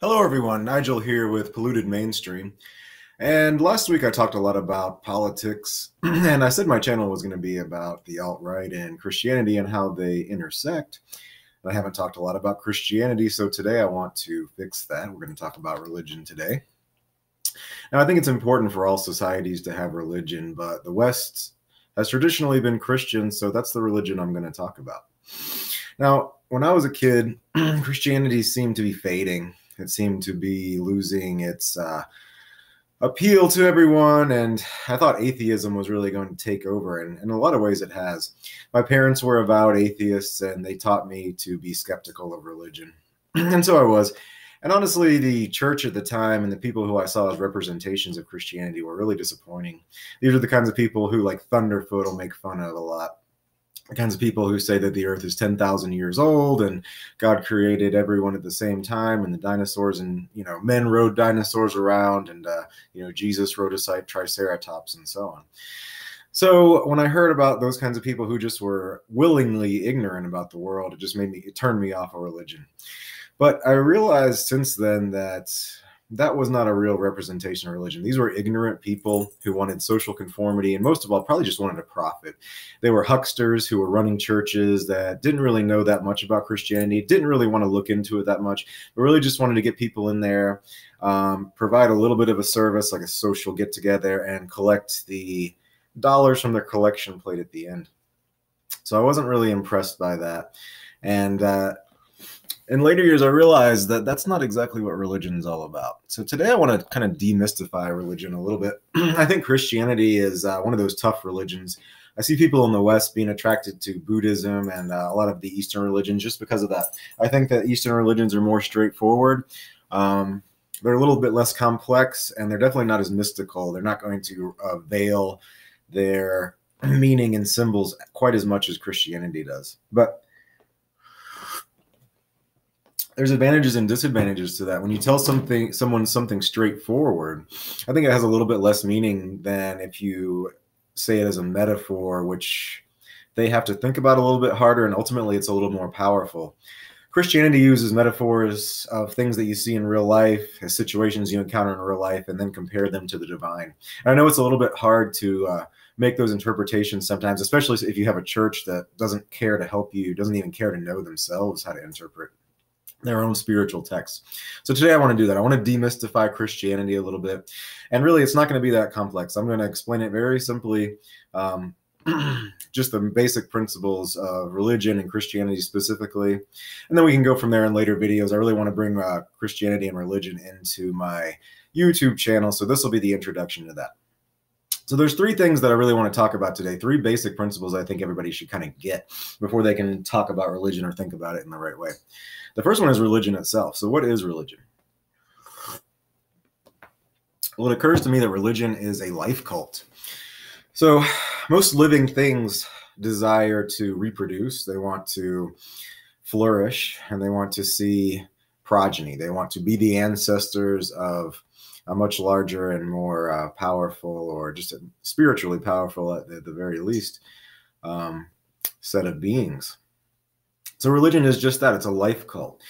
Hello, everyone. Nigel here with Polluted Mainstream. And last week I talked a lot about politics, and I said my channel was going to be about the alt-right and Christianity and how they intersect. And I haven't talked a lot about Christianity, so today I want to fix that. We're going to talk about religion today. Now, I think it's important for all societies to have religion, but the West has traditionally been Christian, so that's the religion I'm going to talk about. Now, when I was a kid, Christianity seemed to be fading. It seemed to be losing its appeal to everyone, and I thought atheism was really going to take over, and in a lot of ways it has. My parents were avowed atheists, and they taught me to be skeptical of religion, and so I was. And honestly, the church at the time and the people who I saw as representations of Christianity were really disappointing. These are the kinds of people who, like Thunderfoot, will make fun of a lot. The kinds of people who say that the earth is 10,000 years old and God created everyone at the same time, and the dinosaurs, and men rode dinosaurs around, and Jesus rode a triceratops and so on. So when I heard about those kinds of people who just were willingly ignorant about the world, it turned me off of religion. But I realized since then that that was not a real representation of religion. These were ignorant people who wanted social conformity, and most of all, probably just wanted to profit. They were hucksters who were running churches that didn't really know that much about Christianity, didn't really want to look into it that much, but really just wanted to get people in there, provide a little bit of a service, like a social get-together, and collect the dollars from their collection plate at the end. So I wasn't really impressed by that. And in later years, I realized that that's not exactly what religion is all about. So today I want to kind of demystify religion a little bit. I think Christianity is one of those tough religions. I see people in the West being attracted to Buddhism and a lot of the Eastern religions just because of that. I think that Eastern religions are more straightforward. They're a little bit less complex, and they're definitely not as mystical. They're not going to veil their meaning and symbols quite as much as Christianity does. But there's advantages and disadvantages to that. When you tell someone something straightforward, I think it has a little bit less meaning than if you say it as a metaphor, which they have to think about a little bit harder, and ultimately it's a little more powerful. Christianity uses metaphors of things that you see in real life, as situations you encounter in real life, and then compare them to the divine. And I know it's a little bit hard to make those interpretations sometimes, especially if you have a church that doesn't care to help you, doesn't even care to know themselves how to interpret their own spiritual texts. So today I want to do that. I want to demystify Christianity a little bit. And really, it's not going to be that complex. I'm going to explain it very simply, just the basic principles of religion and Christianity specifically. And then we can go from there in later videos. I really want to bring Christianity and religion into my YouTube channel. So this will be the introduction to that. So there's three things that I really want to talk about today, three basic principles I think everybody should kind of get before they can talk about religion or think about it in the right way. The first one is religion itself. So what is religion? Well, it occurs to me that religion is a life cult. So most living things desire to reproduce. They want to flourish, and they want to see progeny. They want to be the ancestors of a much larger and more powerful, or just spiritually powerful at the very least, set of beings. So religion is just that. It's a life cult.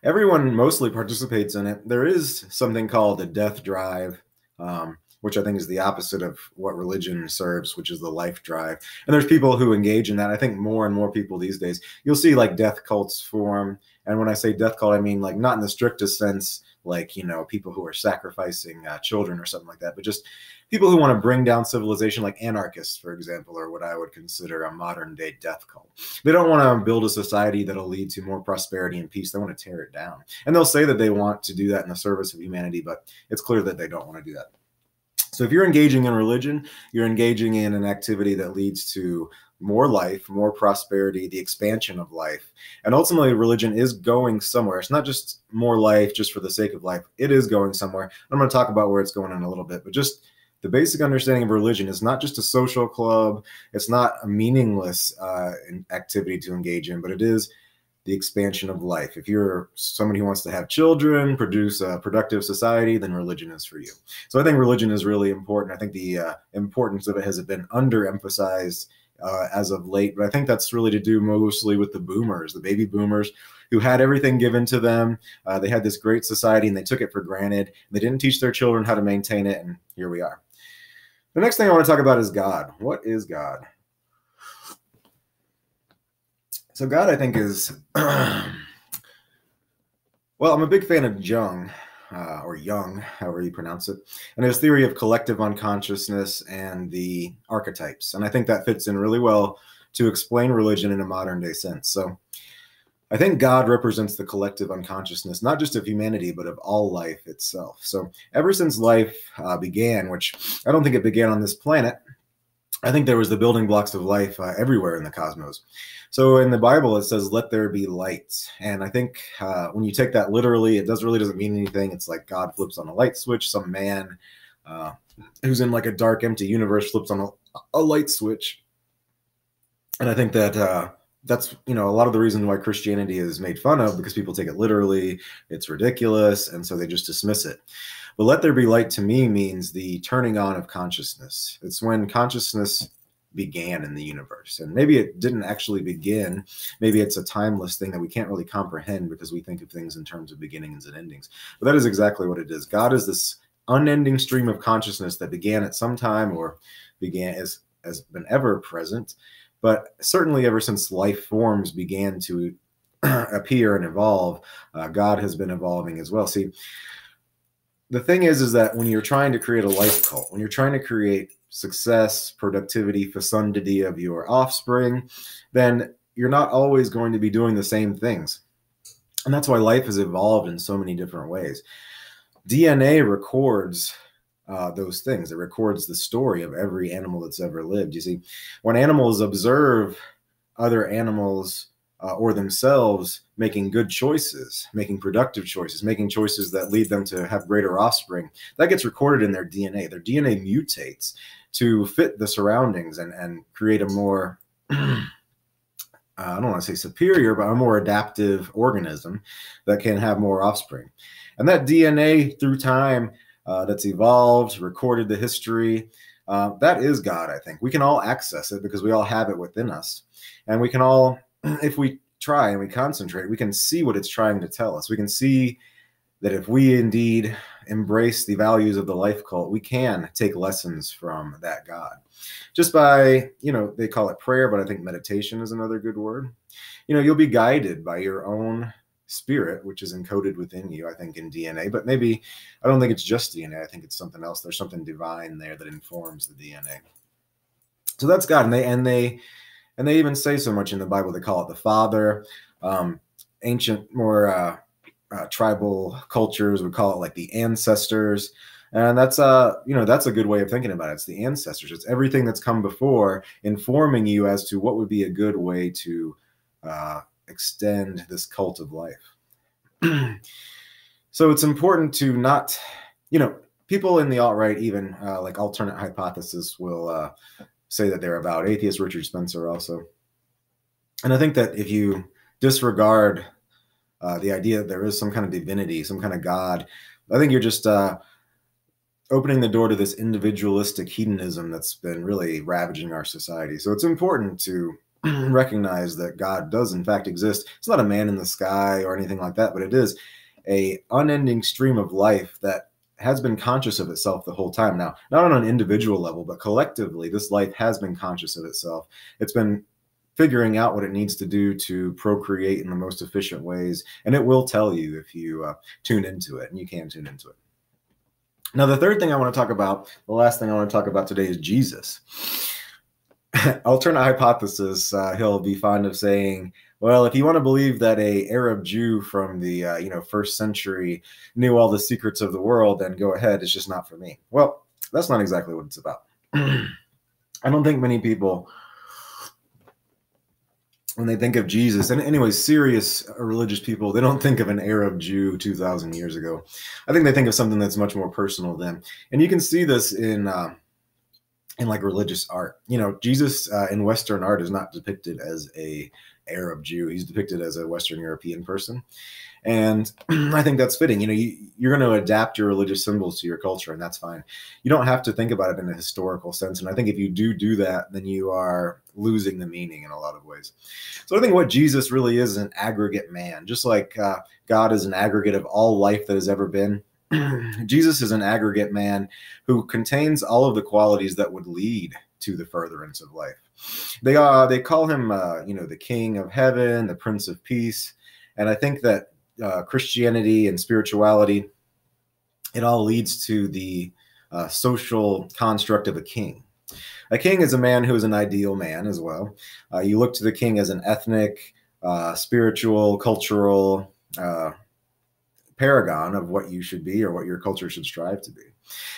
Everyone mostly participates in it. There is something called a death drive, which I think is the opposite of what religion serves, which is the life drive. And there's people who engage in that. I think more and more people these days, you'll see like death cults form. And when I say death cult, I mean like not in the strictest sense, like, people who are sacrificing children or something like that, but just people who want to bring down civilization, like anarchists, for example, or what I would consider a modern day death cult. They don't want to build a society that'll lead to more prosperity and peace. They want to tear it down. And they'll say that they want to do that in the service of humanity, but it's clear that they don't want to do that. So if you're engaging in religion, you're engaging in an activity that leads to more life, more prosperity, the expansion of life. And ultimately, religion is going somewhere. It's not just more life just for the sake of life. It is going somewhere. I'm going to talk about where it's going in a little bit, but just the basic understanding of religion is not just a social club. It's not a meaningless activity to engage in, but it is the expansion of life. If you're somebody who wants to have children, produce a productive society, then religion is for you. So I think religion is really important. I think the importance of it has been underemphasized as of late, but I think that's really to do mostly with the boomers, the baby boomers, who had everything given to them. They had this great society and they took it for granted. They didn't teach their children how to maintain it, and here we are. The next thing I want to talk about is God. What is God? So God, I think, is, well, I'm a big fan of Jung, or Jung, however you pronounce it, and his theory of collective unconsciousness and the archetypes. And I think that fits in really well to explain religion in a modern day sense. So I think God represents the collective unconsciousness, not just of humanity, but of all life itself. So ever since life began, which I don't think it began on this planet, I think there was the building blocks of life everywhere in the cosmos. So in the Bible, it says, let there be light. And I think when you take that literally, it really doesn't mean anything. It's like God flips on a light switch. Some man who's in like a dark, empty universe flips on a light switch. And I think that that's, a lot of the reason why Christianity is made fun of, because people take it literally. It's ridiculous. And so they just dismiss it. But let there be light to me means the turning on of consciousness. It's when consciousness began in the universe. And maybe it didn't actually begin. Maybe it's a timeless thing that we can't really comprehend because we think of things in terms of beginnings and endings. But that is exactly what it is. God is this unending stream of consciousness that began at some time, or began has been ever present. But certainly ever since life forms began to appear and evolve, God has been evolving as well. See, the thing is that when you're trying to create a life cult, when you're trying to create success, productivity, fecundity of your offspring, then you're not always going to be doing the same things. And that's why life has evolved in so many different ways. DNA records those things. It records the story of every animal that's ever lived. You see, when animals observe other animals or themselves making good choices, making productive choices, making choices that lead them to have greater offspring, that gets recorded in their DNA. Their DNA mutates to fit the surroundings and create a more, I don't want to say superior, but a more adaptive organism that can have more offspring. And that DNA through time that's evolved, recorded the history, that is God, I think. We can all access it because we all have it within us. And we can all, if we try and we concentrate, we can see what it's trying to tell us. We can see that if we indeed embrace the values of the life cult, we can take lessons from that God. Just by, they call it prayer, but I think meditation is another good word. You'll be guided by your own spirit, which is encoded within you, I think, in DNA. But maybe, I don't think it's just DNA. I think it's something else. There's something divine there that informs the DNA. So that's God. And they even say so much in the Bible. They call it the Father. Ancient, more tribal cultures would call it like the ancestors. And that's that's a good way of thinking about it. It's the ancestors. It's everything that's come before, informing you as to what would be a good way to extend this cult of life. So it's important to not, people in the alt-right, even like alternate hypothesis, will say that they're about atheist. Richard Spencer also. And I think that if you disregard the idea that there is some kind of divinity, some kind of God, I think you're just opening the door to this individualistic hedonism that's been really ravaging our society. So it's important to recognize that God does in fact exist. It's not a man in the sky or anything like that, but it is a unending stream of life that has been conscious of itself the whole time. Now, not on an individual level, but collectively, this life has been conscious of itself. It's been figuring out what it needs to do to procreate in the most efficient ways, and it will tell you if you tune into it, and you can tune into it. Now, the third thing I want to talk about, the last thing I want to talk about today is Jesus. Alternate hypothesis, he'll be fond of saying, well, if you want to believe that a Arab Jew from the first century knew all the secrets of the world, then go ahead. It's just not for me. Well, that's not exactly what it's about. I don't think many people, when they think of Jesus, and anyways, serious religious people, they don't think of an Arab Jew 2,000 years ago. I think they think of something that's much more personal to them. And you can see this in like religious art. Jesus in Western art is not depicted as a Arab Jew. He's depicted as a Western European person. And I think that's fitting. You're going to adapt your religious symbols to your culture, and that's fine. You don't have to think about it in a historical sense. And I think if you do that, then you are losing the meaning in a lot of ways. So I think what Jesus really is an aggregate man, just like God is an aggregate of all life that has ever been. Jesus is an aggregate man who contains all of the qualities that would lead to the furtherance of life. They call him, the King of Heaven, the Prince of Peace. And I think that Christianity and spirituality, it all leads to the social construct of a king. A king is a man who is an ideal man as well. You look to the king as an ethnic, spiritual, cultural paragon of what you should be or what your culture should strive to be.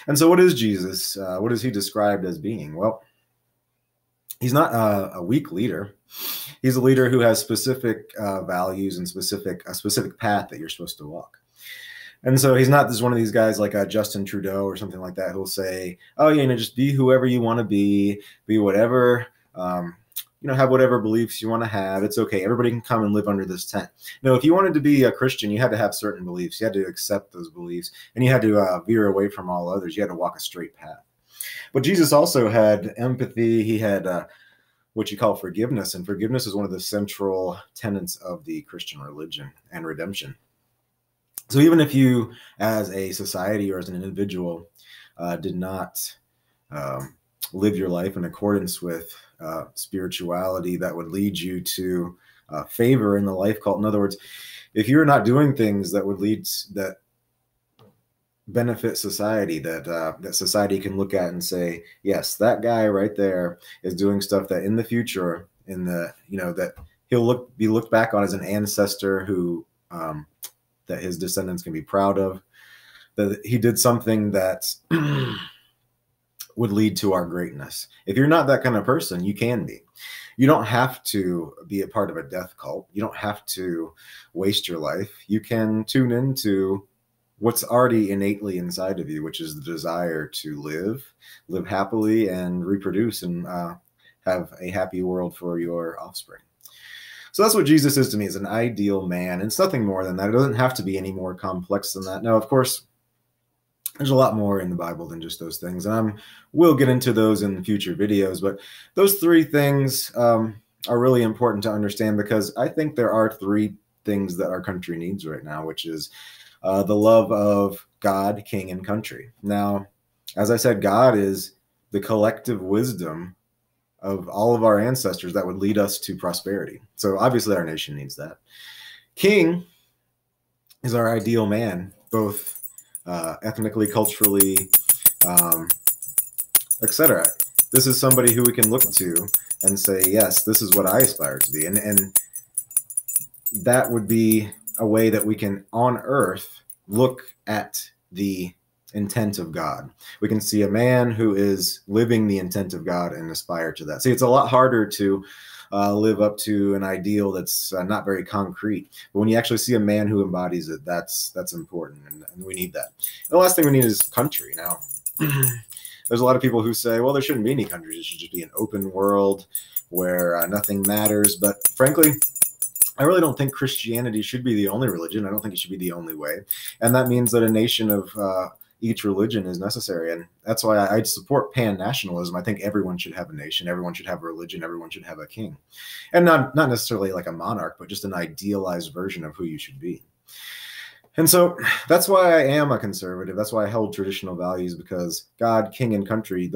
And so what is Jesus? What is he described as being? Well, he's not a weak leader. He's a leader who has specific values and a specific path that you're supposed to walk. And so he's not just one of these guys like Justin Trudeau or something like that who'll say, oh, yeah, just be whoever you want to be whatever, have whatever beliefs you want to have. It's okay. Everybody can come and live under this tent. No, if you wanted to be a Christian, you had to have certain beliefs. You had to accept those beliefs, and you had to veer away from all others. You had to walk a straight path. But Jesus also had empathy. He had what you call forgiveness, and forgiveness is one of the central tenets of the Christian religion and redemption. So even if you, as a society or as an individual, did not live your life in accordance with spirituality that would lead you to favor in the life cult. In other words, if you're not doing things that would that benefit society, that society can look at and say, yes, that guy right there is doing stuff that in the future, that he'll be looked back on as an ancestor who that his descendants can be proud of, that he did something that would lead to our greatness. If you're not that kind of person, you can be. You don't have to be a part of a death cult. You don't have to waste your life. You can tune into what's already innately inside of you, which is the desire to live happily and reproduce and have a happy world for your offspring. So that's what Jesus is to me, is an ideal man. And it's nothing more than that. It doesn't have to be any more complex than that. Now, of course, there's a lot more in the Bible than just those things. And we'll get into those in future videos. But those three things are really important to understand, because I think there are three things that our country needs right now, which is the love of God, king, and country. Now, as I said, God is the collective wisdom of all of our ancestors that would lead us to prosperity. So obviously our nation needs that. King is our ideal man, both ethnically, culturally, etc. This is somebody who we can look to and say, yes, this is what I aspire to be. And that would be a way that we can, on earth, look at the intent of God. We can see a man who is living the intent of God and aspire to that. See, it's a lot harder to live up to an ideal that's not very concrete. But when you actually see a man who embodies it, that's important, and we need that. And the last thing we need is country. Now, there's a lot of people who say, well, there shouldn't be any countries. It should just be an open world where nothing matters. But frankly, I really don't think Christianity should be the only religion. I don't think it should be the only way. And that means that a nation of each religion is necessary. And that's why I support pan-nationalism. I think everyone should have a nation. Everyone should have a religion. Everyone should have a king. And not necessarily like a monarch, but just an idealized version of who you should be. And so that's why I am a conservative. That's why I hold traditional values, because God, king, and country,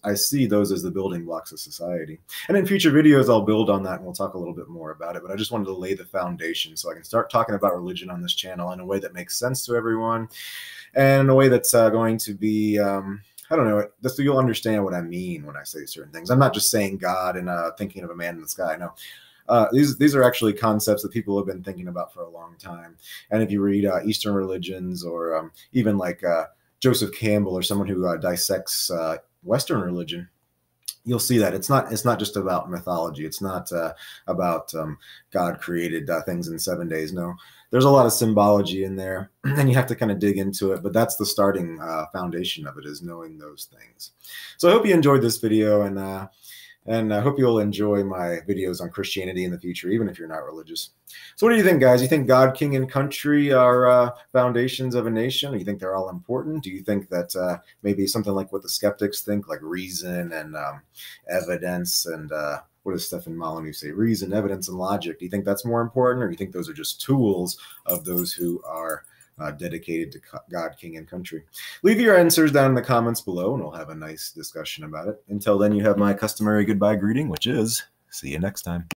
I see those as the building blocks of society. And in future videos, I'll build on that and we'll talk a little bit more about it. But I just wanted to lay the foundation so I can start talking about religion on this channel in a way that makes sense to everyone, and in a way that's going to be, I don't know, so you'll understand what I mean when I say certain things. I'm not just saying God and thinking of a man in the sky. No. These are actually concepts that people have been thinking about for a long time. And if you read Eastern religions, or even like Joseph Campbell, or someone who dissects Western religion, you'll see that it's not just about mythology. It's not about God created things in 7 days. No, there's a lot of symbology in there, and you have to kind of dig into it. But that's the starting foundation of it, is knowing those things. So I hope you enjoyed this video, and And I hope you'll enjoy my videos on Christianity in the future, even if you're not religious. So what do you think, guys? You think God, king, and country are foundations of a nation? Or you think they're all important? Do you think that maybe something like what the skeptics think, like reason and evidence and what does Stephen Molyneux say? Reason, evidence, and logic. Do you think that's more important, or do you think those are just tools of those who are dedicated to God, king, and country? Leave your answers down in the comments below, and we'll have a nice discussion about it. Until then, you have my customary goodbye greeting, which is, see you next time.